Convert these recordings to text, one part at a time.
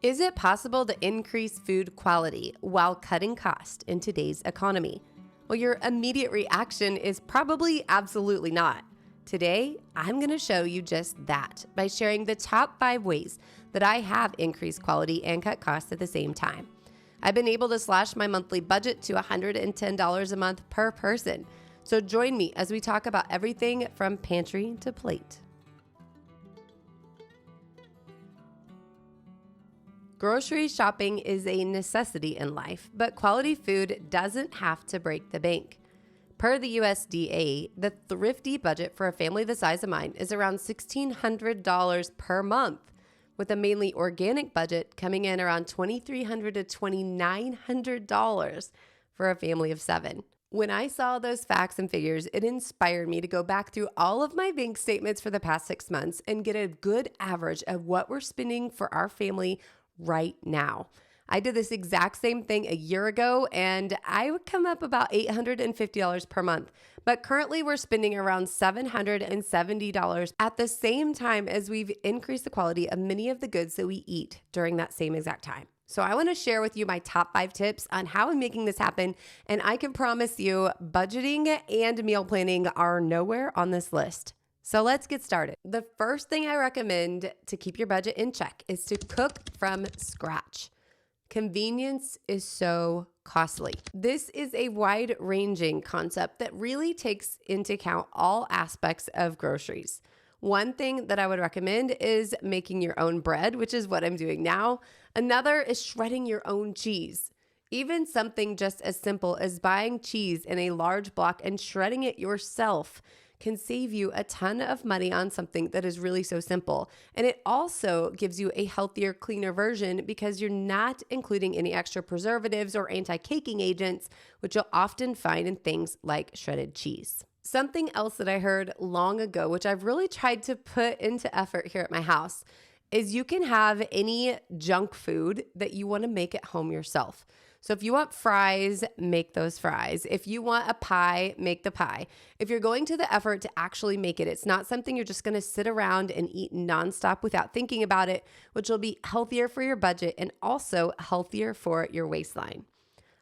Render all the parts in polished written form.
Is it possible to increase food quality while cutting cost in today's economy? Well, your immediate reaction is probably absolutely not. Today, I'm going to show you just that by sharing the top 5 ways that I have increased quality and cut costs at the same time. I've been able to slash my monthly budget to $110 a month per person. So join me as we talk about everything from pantry to plate. Grocery shopping is a necessity in life, but quality food doesn't have to break the bank. Per the USDA, the thrifty budget for a family the size of mine is around $1,600 per month, with a mainly organic budget coming in around $2,300 to $2,900 for a family of 7. When I saw those facts and figures, it inspired me to go back through all of my bank statements for the past 6 months and get a good average of what we're spending for our family right now. I did this exact same thing a year ago and I would come up about $850 per month. But currently we're spending around $770 at the same time as we've increased the quality of many of the goods that we eat during that same exact time. So I want to share with you my top 5 tips on how I'm making this happen. And I can promise you budgeting and meal planning are nowhere on this list. So let's get started. The first thing I recommend to keep your budget in check is to cook from scratch. Convenience is so costly. This is a wide-ranging concept that really takes into account all aspects of groceries. One thing that I would recommend is making your own bread, which is what I'm doing now. Another is shredding your own cheese. Even something just as simple as buying cheese in a large block and shredding it yourself can save you a ton of money on something that is really so simple. And it also gives you a healthier, cleaner version because you're not including any extra preservatives or anti-caking agents, which you'll often find in things like shredded cheese. Something else that I heard long ago, which I've really tried to put into effort here at my house, is you can have any junk food that you want to make at home yourself. So if you want fries, make those fries. If you want a pie, make the pie. If you're going to the effort to actually make it, it's not something you're just going to sit around and eat nonstop without thinking about it, which will be healthier for your budget and also healthier for your waistline.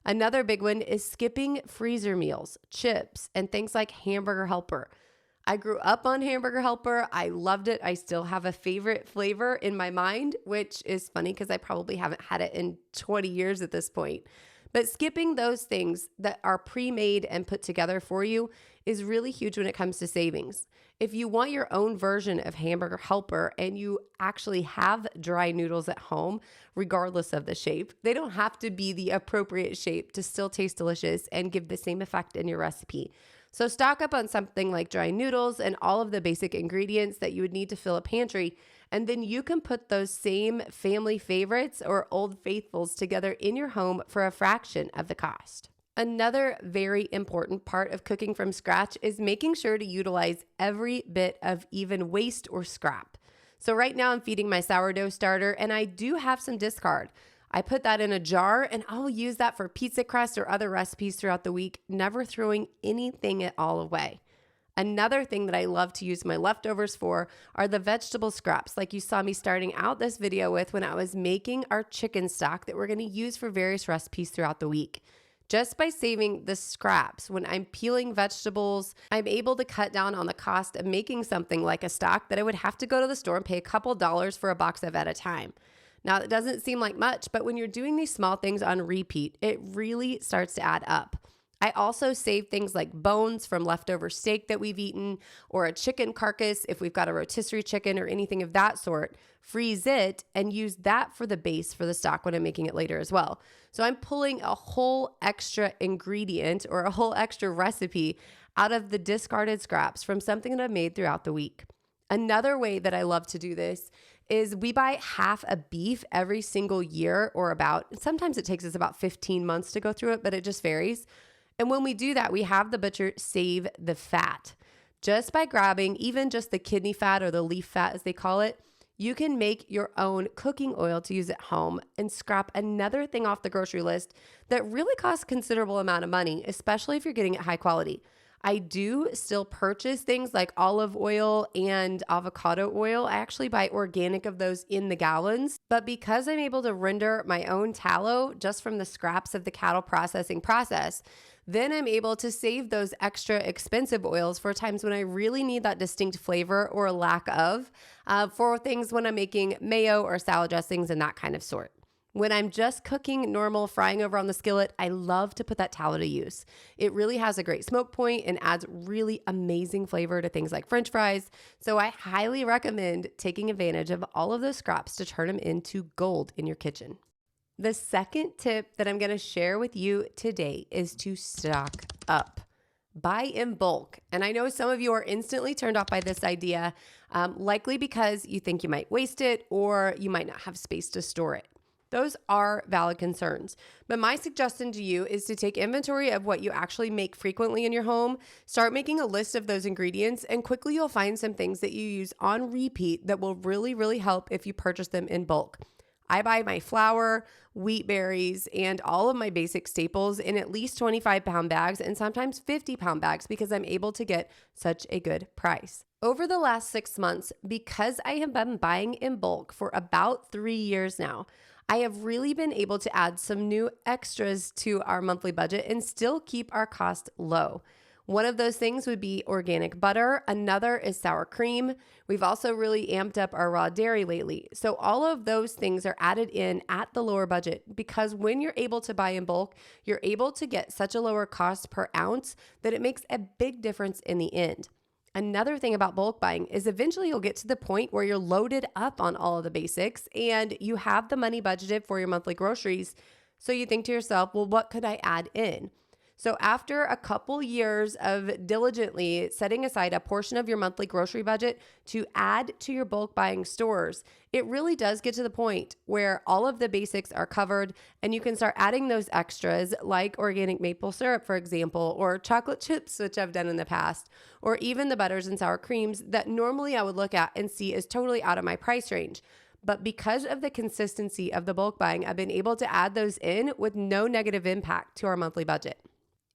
Another big one is skipping freezer meals, chips, and things like Hamburger Helper. I grew up on Hamburger Helper. I loved it. I still have a favorite flavor in my mind, which is funny because I probably haven't had it in 20 years at this point. But skipping those things that are pre-made and put together for you is really huge when it comes to savings. If you want your own version of Hamburger Helper and you actually have dry noodles at home, regardless of the shape, they don't have to be the appropriate shape to still taste delicious and give the same effect in your recipe. So stock up on something like dry noodles and all of the basic ingredients that you would need to fill a pantry, and then you can put those same family favorites or old faithfuls together in your home for a fraction of the cost. Another very important part of cooking from scratch is making sure to utilize every bit of even waste or scrap. So right now I'm feeding my sourdough starter and I do have some discard. I put that in a jar and I'll use that for pizza crust or other recipes throughout the week, never throwing anything at all away. Another thing that I love to use my leftovers for are the vegetable scraps, like you saw me starting out this video with when I was making our chicken stock that we're going to use for various recipes throughout the week. Just by saving the scraps, when I'm peeling vegetables, I'm able to cut down on the cost of making something like a stock that I would have to go to the store and pay a couple dollars for a box of at a time. Now, it doesn't seem like much, but when you're doing these small things on repeat, it really starts to add up. I also save things like bones from leftover steak that we've eaten or a chicken carcass if we've got a rotisserie chicken or anything of that sort, freeze it and use that for the base for the stock when I'm making it later as well. So I'm pulling a whole extra ingredient or a whole extra recipe out of the discarded scraps from something that I've made throughout the week. Another way that I love to do this is we buy half a beef every single year sometimes it takes us about 15 months to go through it, but it just varies. And when we do that, we have the butcher save the fat. Just by grabbing even just the kidney fat or the leaf fat as they call it, you can make your own cooking oil to use at home and scrap another thing off the grocery list that really costs a considerable amount of money, especially if you're getting it high quality. I do still purchase things like olive oil and avocado oil. I actually buy organic of those in the gallons. But because I'm able to render my own tallow just from the scraps of the cattle processing process, then I'm able to save those extra expensive oils for times when I really need that distinct flavor or lack of, for things when I'm making mayo or salad dressings and that kind of sort. When I'm just cooking normal frying over on the skillet, I love to put that tallow to use. It really has a great smoke point and adds really amazing flavor to things like French fries. So I highly recommend taking advantage of all of those scraps to turn them into gold in your kitchen. The second tip that I'm going to share with you today is to stock up. Buy in bulk. And I know some of you are instantly turned off by this idea, likely because you think you might waste it or you might not have space to store it. Those are valid concerns. But my suggestion to you is to take inventory of what you actually make frequently in your home, start making a list of those ingredients, and quickly you'll find some things that you use on repeat that will really, really help if you purchase them in bulk. I buy my flour, wheat berries, and all of my basic staples in at least 25-pound bags and sometimes 50-pound bags because I'm able to get such a good price. Over the last 6 months, because I have been buying in bulk for about 3 years now, I have really been able to add some new extras to our monthly budget and still keep our cost low. One of those things would be organic butter. Another is sour cream. We've also really amped up our raw dairy lately. So all of those things are added in at the lower budget because when you're able to buy in bulk, you're able to get such a lower cost per ounce that it makes a big difference in the end. Another thing about bulk buying is eventually you'll get to the point where you're loaded up on all of the basics and you have the money budgeted for your monthly groceries. So you think to yourself, well, what could I add in? So after a couple years of diligently setting aside a portion of your monthly grocery budget to add to your bulk buying stores, it really does get to the point where all of the basics are covered and you can start adding those extras like organic maple syrup, for example, or chocolate chips, which I've done in the past, or even the butters and sour creams that normally I would look at and see is totally out of my price range. But because of the consistency of the bulk buying, I've been able to add those in with no negative impact to our monthly budget.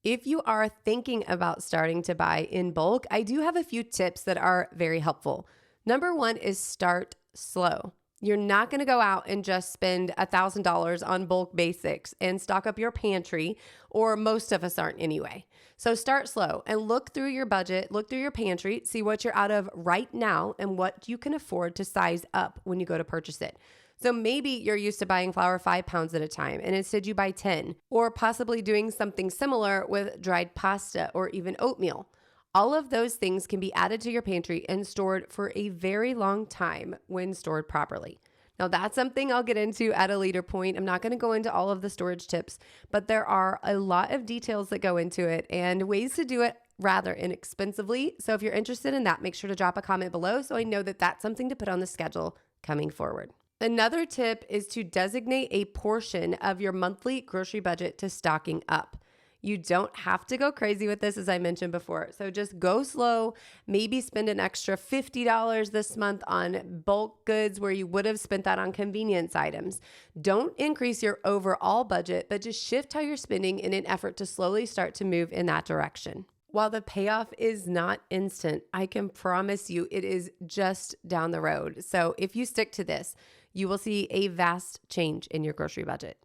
If you are thinking about starting to buy in bulk, I do have a few tips that are very helpful. Number one is start slow. You're not going to go out and just spend $1,000 on bulk basics and stock up your pantry, or most of us aren't anyway. So start slow and look through your budget, look through your pantry, see what you're out of right now and what you can afford to size up when you go to purchase it. So maybe you're used to buying flour 5 pounds at a time and instead you buy 10, or possibly doing something similar with dried pasta or even oatmeal. All of those things can be added to your pantry and stored for a very long time when stored properly. Now that's something I'll get into at a later point. I'm not going to go into all of the storage tips, but there are a lot of details that go into it and ways to do it rather inexpensively. So if you're interested in that, make sure to drop a comment below so I know that that's something to put on the schedule coming forward. Another tip is to designate a portion of your monthly grocery budget to stocking up. You don't have to go crazy with this, as I mentioned before. So just go slow, maybe spend an extra $50 this month on bulk goods where you would have spent that on convenience items. Don't increase your overall budget, but just shift how you're spending in an effort to slowly start to move in that direction. While the payoff is not instant, I can promise you it is just down the road. So if you stick to this, you will see a vast change in your grocery budget.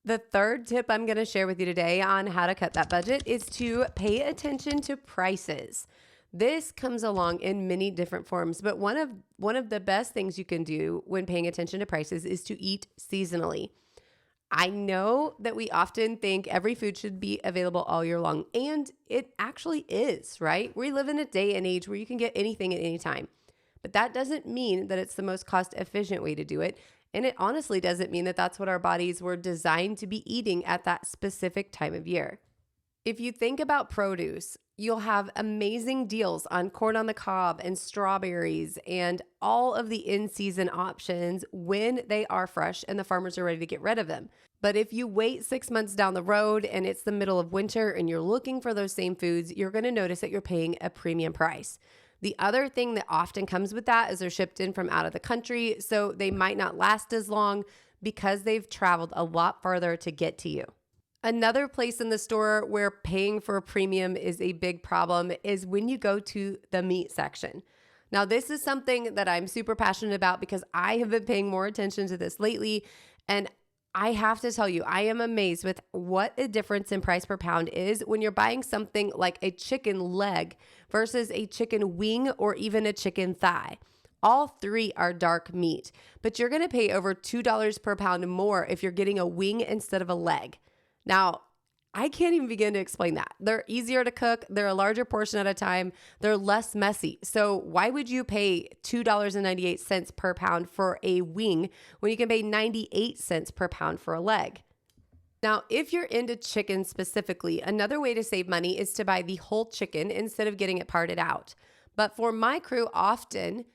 The third tip I'm going to share with you today on how to cut that budget is to pay attention to prices. This comes along in many different forms, but one of the best things you can do when paying attention to prices is to eat seasonally. I know that we often think every food should be available all year long, and it actually is, right? We live in a day and age where you can get anything at any time. But that doesn't mean that it's the most cost-efficient way to do it. And it honestly doesn't mean that that's what our bodies were designed to be eating at that specific time of year. If you think about produce, you'll have amazing deals on corn on the cob and strawberries and all of the in-season options when they are fresh and the farmers are ready to get rid of them. But if you wait 6 months down the road and it's the middle of winter and you're looking for those same foods, you're going to notice that you're paying a premium price. The other thing that often comes with that is they're shipped in from out of the country, so they might not last as long because they've traveled a lot farther to get to you. Another place in the store where paying for a premium is a big problem is when you go to the meat section. Now, this is something that I'm super passionate about because I have been paying more attention to this lately. And I have to tell you, I am amazed with what a difference in price per pound is when you're buying something like a chicken leg versus a chicken wing or even a chicken thigh. All three are dark meat, but you're going to pay over $2 per pound more if you're getting a wing instead of a leg. Now, I can't even begin to explain that. They're easier to cook. They're a larger portion at a time. They're less messy. So why would you pay $2.98 per pound for a wing when you can pay 98 cents per pound for a leg? Now, if you're into chicken specifically, another way to save money is to buy the whole chicken instead of getting it parted out. But for my crew, often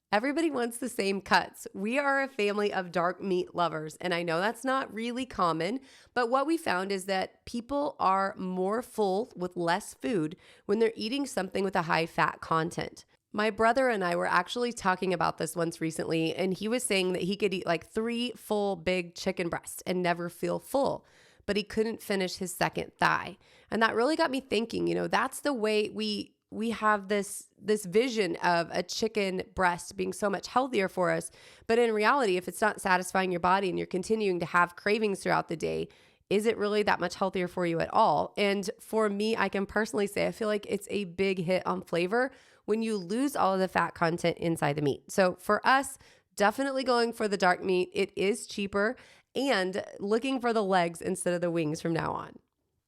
everybody wants the same cuts. We are a family of dark meat lovers, and I know that's not really common, but what we found is that people are more full with less food when they're eating something with a high fat content. My brother and I were actually talking about this once recently, and he was saying that he could eat like 3 full big chicken breasts and never feel full, but he couldn't finish his second thigh. And that really got me thinking, that's the way we have this vision of a chicken breast being so much healthier for us. But in reality, if it's not satisfying your body and you're continuing to have cravings throughout the day, is it really that much healthier for you at all? And for me, I can personally say I feel like it's a big hit on flavor when you lose all of the fat content inside the meat. So for us, definitely going for the dark meat. It is cheaper, and looking for the legs instead of the wings from now on.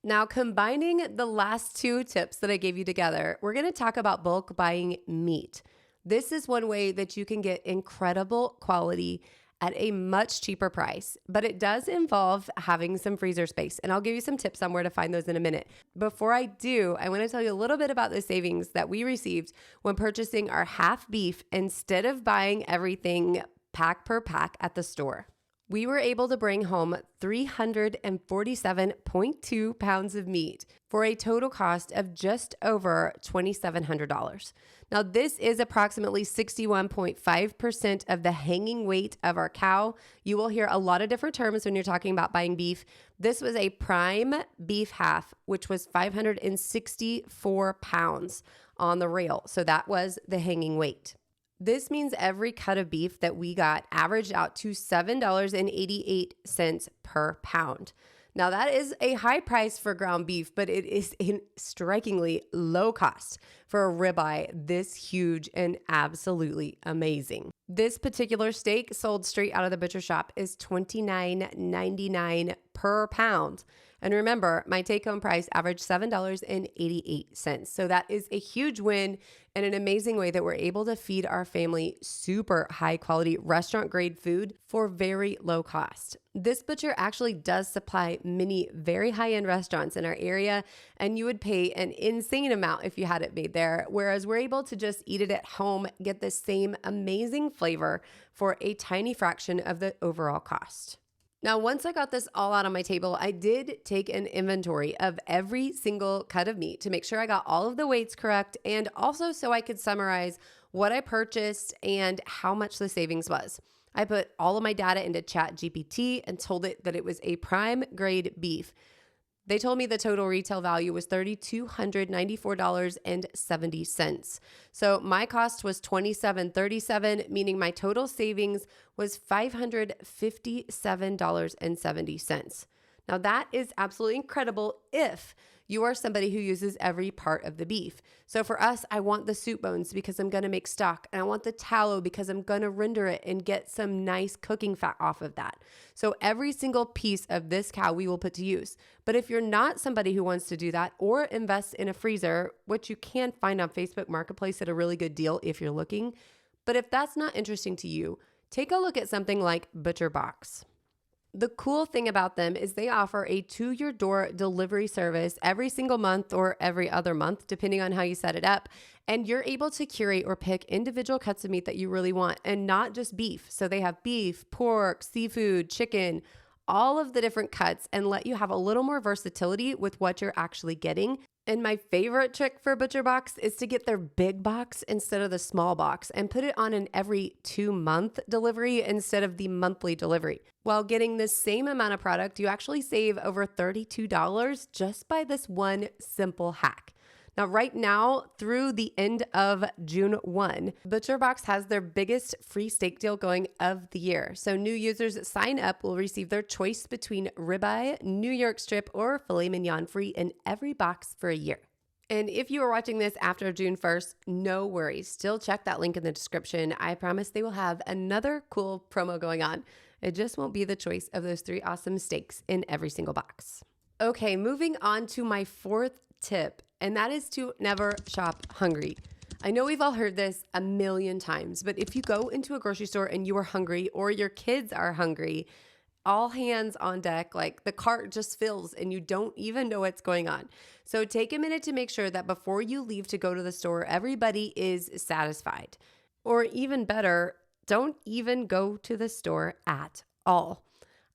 Now, combining the last 2 tips that I gave you together, we're going to talk about bulk buying meat. This is one way that you can get incredible quality at a much cheaper price, but it does involve having some freezer space, and I'll give you some tips on where to find those in a minute. Before I do, I want to tell you a little bit about the savings that we received when purchasing our half beef instead of buying everything pack per pack at the store. We were able to bring home 347.2 pounds of meat for a total cost of just over $2,700. Now, this is approximately 61.5% of the hanging weight of our cow. You will hear a lot of different terms when you're talking about buying beef. This was a prime beef half, which was 564 pounds on the rail. So that was the hanging weight. This means every cut of beef that we got averaged out to $7.88 per pound. Now, that is a high price for ground beef, but it is a strikingly low cost for a ribeye this huge and absolutely amazing. This particular steak sold straight out of the butcher shop is $29.99 per pound. And remember, my take-home price averaged $7.88. So that is a huge win and an amazing way that we're able to feed our family super high-quality restaurant-grade food for very low cost. This butcher actually does supply many very high-end restaurants in our area, and you would pay an insane amount if you had it made there, whereas we're able to just eat it at home, get the same amazing flavor for a tiny fraction of the overall cost. Now, once I got this all out on my table, I did take an inventory of every single cut of meat to make sure I got all of the weights correct, and also so I could summarize what I purchased and how much the savings was. I put all of my data into ChatGPT and told it that it was a prime grade beef. They told me the total retail value was $3,294.70. So my cost was $2,737, meaning my total savings was $557.70. Now that is absolutely incredible if you are somebody who uses every part of the beef. So for us, I want the soup bones because I'm going to make stock, and I want the tallow because I'm going to render it and get some nice cooking fat off of that. So every single piece of this cow we will put to use. But if you're not somebody who wants to do that or invest in a freezer, which you can find on Facebook Marketplace at a really good deal if you're looking, but if that's not interesting to you, take a look at something like Butcher Box. The cool thing about them is they offer a to-your-door delivery service every single month or every other month, depending on how you set it up. And you're able to curate or pick individual cuts of meat that you really want, and not just beef. So they have beef, pork, seafood, chicken, all of the different cuts, and let you have a little more versatility with what you're actually getting. And my favorite trick for ButcherBox is to get their big box instead of the small box and put it on an every 2-month delivery instead of the monthly delivery. While getting the same amount of product, you actually save over $32 just by this one simple hack. Now, right now, through the end of June 1, ButcherBox has their biggest free steak deal going of the year. So new users that sign up will receive their choice between ribeye, New York strip, or filet mignon free in every box for a year. And if you are watching this after June 1st, no worries. Still check that link in the description. I promise they will have another cool promo going on. It just won't be the choice of those 3 awesome steaks in every single box. Okay, moving on to my 4th tip, and that is to never shop hungry. I know we've all heard this a million times, but if you go into a grocery store and you are hungry or your kids are hungry, all hands on deck, like the cart just fills and you don't even know what's going on. So take a minute to make sure that before you leave to go to the store, everybody is satisfied. Or even better, don't even go to the store at all.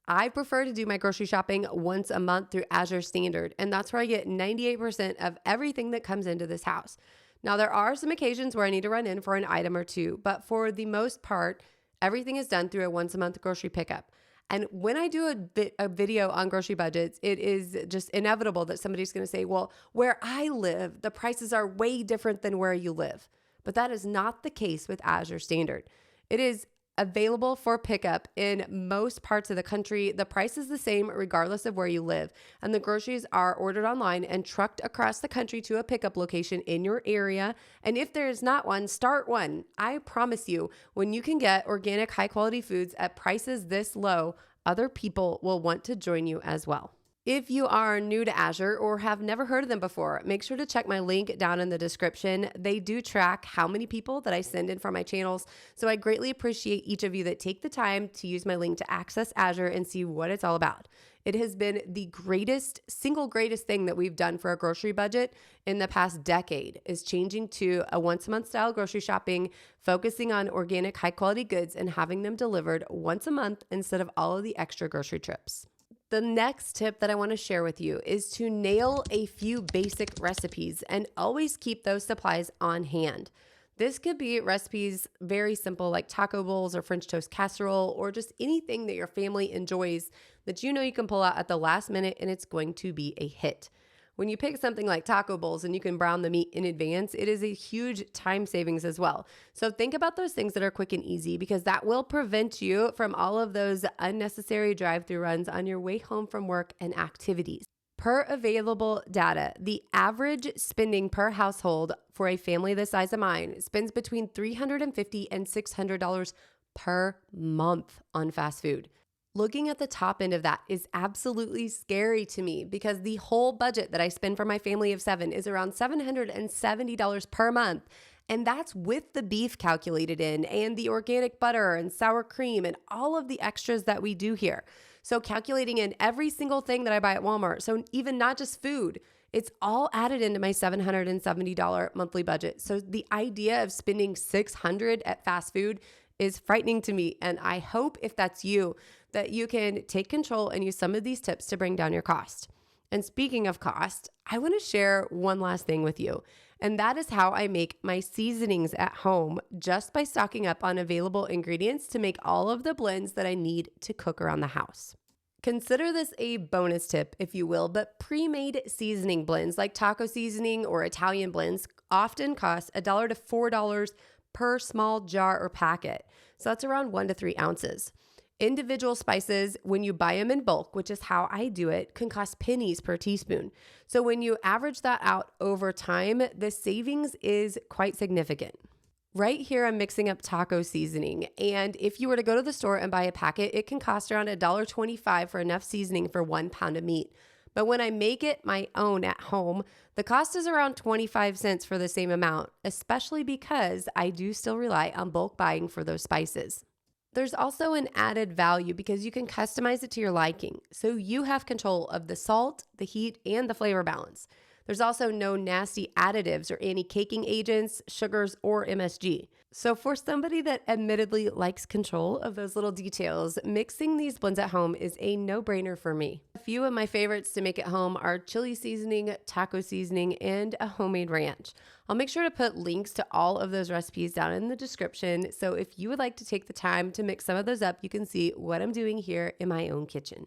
I prefer to do my grocery shopping once a month through Azure Standard, and that's where I get 98% of everything that comes into this house. Now, there are some occasions where I need to run in for an item or two, but for the most part, everything is done through a once a month grocery pickup. And when I do a video on grocery budgets, it is just inevitable that somebody's going to say, well, where I live, the prices are way different than where you live. But that is not the case with Azure Standard. It is available for pickup in most parts of the country. The price is the same regardless of where you live, and the groceries are ordered online and trucked across the country to a pickup location in your area. And if there is not one, start one. I promise you, when you can get organic, high quality foods at prices this low, other people will want to join you as well. If you are new to Azure or have never heard of them before, make sure to check my link down in the description. They do track how many people that I send in from my channels, so I greatly appreciate each of you that take the time to use my link to access Azure and see what it's all about. It has been the single greatest thing that we've done for a grocery budget in the past decade is changing to a once a month style grocery shopping, focusing on organic, high quality goods and having them delivered once a month instead of all of the extra grocery trips. The next tip that I want to share with you is to nail a few basic recipes and always keep those supplies on hand. This could be recipes very simple like taco bowls or French toast casserole or just anything that your family enjoys that you know you can pull out at the last minute and it's going to be a hit. When you pick something like taco bowls and you can brown the meat in advance, it is a huge time savings as well. So think about those things that are quick and easy because that will prevent you from all of those unnecessary drive-through runs on your way home from work and activities. Per available data, the average spending per household for a family the size of mine spends between $350 and $600 per month on fast food. Looking at the top end of that is absolutely scary to me because the whole budget that I spend for my family of 7 is around $770 per month. And that's with the beef calculated in and the organic butter and sour cream and all of the extras that we do here. So calculating in every single thing that I buy at Walmart, so even not just food, it's all added into my $770 monthly budget. So the idea of spending $600 at fast food is frightening to me. And I hope if that's you, that you can take control and use some of these tips to bring down your cost. And speaking of cost, I want to share one last thing with you. And that is how I make my seasonings at home just by stocking up on available ingredients to make all of the blends that I need to cook around the house. Consider this a bonus tip, if you will, but pre-made seasoning blends like taco seasoning or Italian blends often cost $1 to $4 per small jar or packet. So that's around 1 to 3 ounces. Individual spices, when you buy them in bulk, which is how I do it, can cost pennies per teaspoon. So when you average that out over time, the savings is quite significant. Right here, I'm mixing up taco seasoning. And if you were to go to the store and buy a packet, it can cost around $1.25 for enough seasoning for 1 pound of meat. But when I make it my own at home, the cost is around 25 cents for the same amount, especially because I do still rely on bulk buying for those spices. There's also an added value because you can customize it to your liking. So you have control of the salt, the heat, and the flavor balance. There's also no nasty additives or any caking agents, sugars, or MSG. So, for somebody that admittedly likes control of those little details, mixing these blends at home is a no brainer for me. A few of my favorites to make at home are chili seasoning, taco seasoning, and a homemade ranch. I'll make sure to put links to all of those recipes down in the description. So, if you would like to take the time to mix some of those up, you can see what I'm doing here in my own kitchen.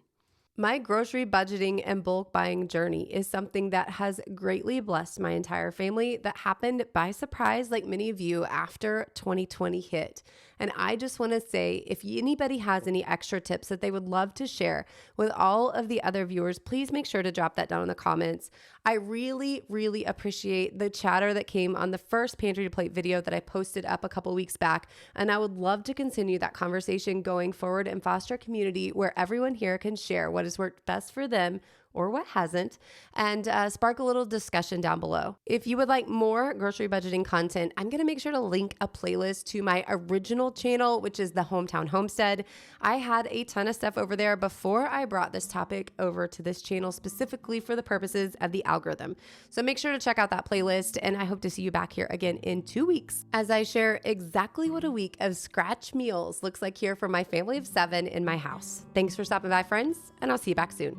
My grocery budgeting and bulk buying journey is something that has greatly blessed my entire family that happened by surprise, like many of you, after 2020 hit. And I just want to say, if anybody has any extra tips that they would love to share with all of the other viewers, please make sure to drop that down in the comments. I really, really appreciate the chatter that came on the first Pantry to Plate video that I posted up a couple weeks back. And I would love to continue that conversation going forward and foster a community where everyone here can share what has worked best for them or what hasn't, and spark a little discussion down below. If you would like more grocery budgeting content, I'm going to make sure to link a playlist to my original channel, which is the Hometown Homestead. I had a ton of stuff over there before I brought this topic over to this channel specifically for the purposes of the algorithm. So make sure to check out that playlist, and I hope to see you back here again in 2 weeks as I share exactly what a week of scratch meals looks like here for my family of 7 in my house. Thanks for stopping by, friends, and I'll see you back soon.